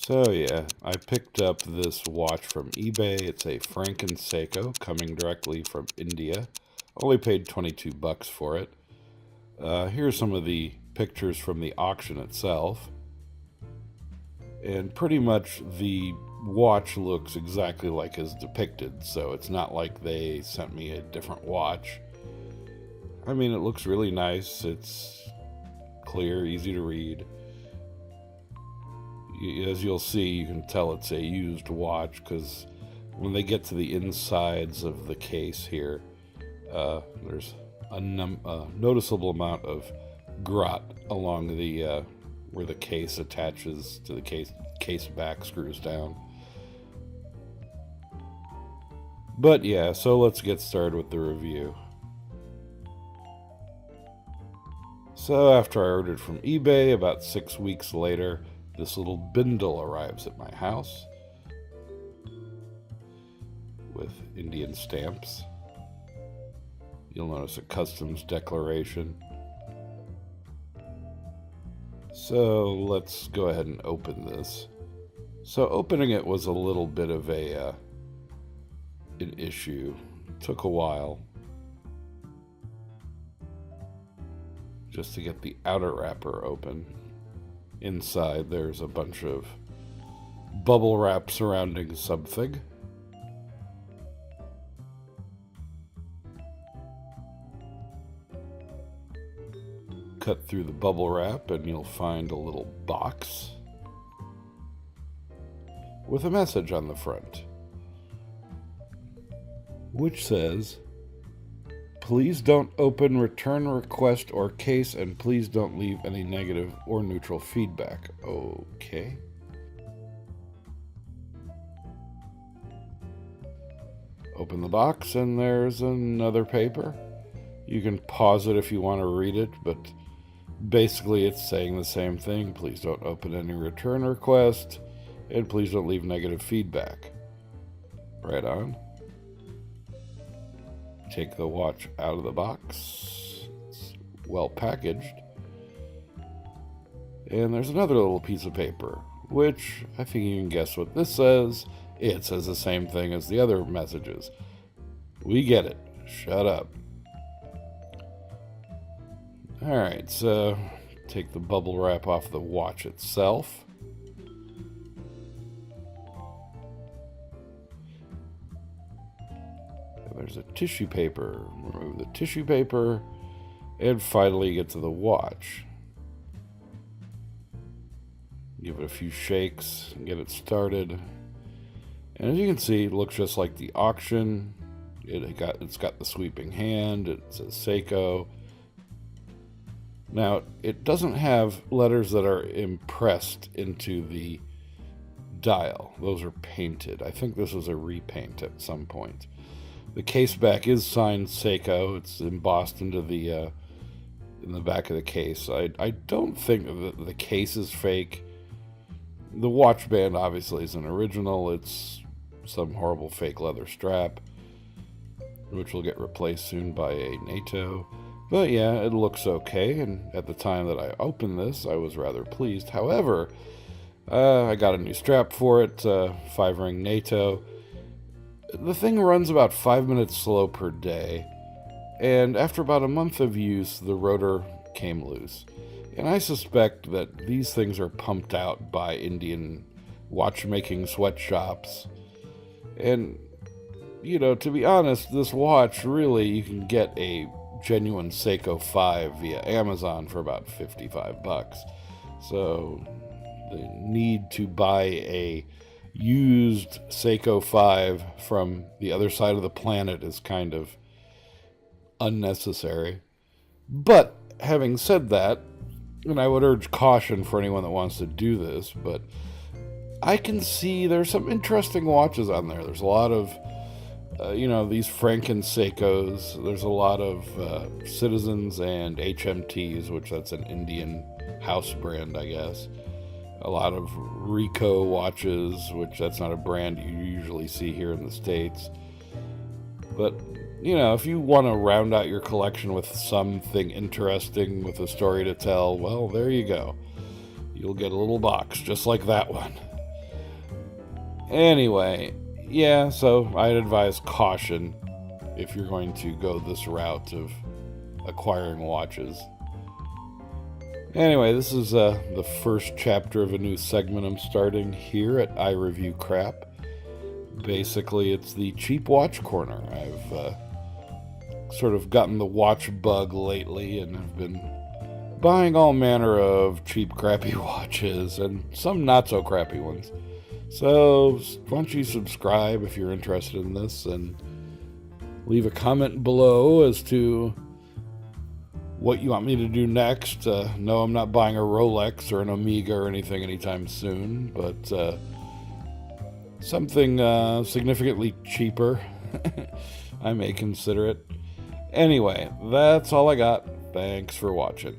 So yeah, I picked up this watch from eBay. It's a Franken-Seiko coming directly from India. Only paid 22 bucks for it. Here's some of the pictures from the auction itself. And pretty much the watch looks exactly like as depicted, so it's not like they sent me a different watch. I mean, it looks really nice. It's clear, easy to read. As you'll see, you can tell it's a used watch because when they get to the insides of the case here, there's a noticeable amount of grot along the where the case attaches to the case back screws down. But yeah, so let's get started with the review. So after I ordered from eBay, about 6 weeks later, this little bindle arrives at my house with Indian stamps. You'll notice a customs declaration. So let's go ahead and open this. So opening it was a little bit of an issue. It took a while just to get the outer wrapper open. Inside there's a bunch of bubble wrap surrounding something. Cut through the bubble wrap and you'll find a little box with a message on the front, which says, "Please don't open return request or case, and please don't leave any negative or neutral feedback." Okay. Open the box and there's another paper. You can pause it if you want to read it, but basically it's saying the same thing. Please don't open any return request, and please don't leave negative feedback. Right on. Take the watch out of the box. It's well packaged. And there's another little piece of paper, which I think you can guess what this says. It says the same thing as the other messages. We get it. Shut up. Alright, so take the bubble wrap off the watch itself. There's a tissue paper. Remove the tissue paper. And finally get to the watch. Give it a few shakes and get it started. And as you can see, it looks just like the auction. It's got the sweeping hand. It says Seiko. Now, it doesn't have letters that are impressed into the dial. Those are painted. I think this was a repaint at some point. The case back is signed Seiko. It's embossed into the in the back of the case. I don't think that the case is fake. The watch band obviously is an original. It's some horrible fake leather strap, which will get replaced soon by a NATO. But yeah, it looks okay, and at the time that I opened this, I was rather pleased. However, I got a new strap for it, 5-ring NATO. The thing runs about 5 minutes slow per day, and after about a month of use, the rotor came loose. And I suspect that these things are pumped out by Indian watchmaking sweatshops. And, you know, to be honest, this watch, really, you can get a genuine Seiko 5 via Amazon for about 55 bucks. So the need to buy a used Seiko 5 from the other side of the planet is kind of unnecessary. But having said that, and I would urge caution for anyone that wants to do this, but I can see there's some interesting watches on there. There's a lot of these Franken-Seikos. There's a lot of Citizens and HMTs, which that's an Indian house brand, I guess. A lot of Ricoh watches, which that's not a brand you usually see here in the States. But, you know, if you want to round out your collection with something interesting with a story to tell, well, there you go. You'll get a little box just like that one. Anyway, yeah, so I'd advise caution if you're going to go this route of acquiring watches. Anyway, this is the first chapter of a new segment I'm starting here at I Review Crap. Basically, it's the cheap watch corner. I've sort of gotten the watch bug lately and have been buying all manner of cheap, crappy watches and some not so crappy ones. So, why don't you subscribe if you're interested in this, and leave a comment below as to what you want me to do next. No, I'm not buying a Rolex or an Omega or anything anytime soon, but something significantly cheaper. I may consider it. Anyway, that's all I got. Thanks for watching.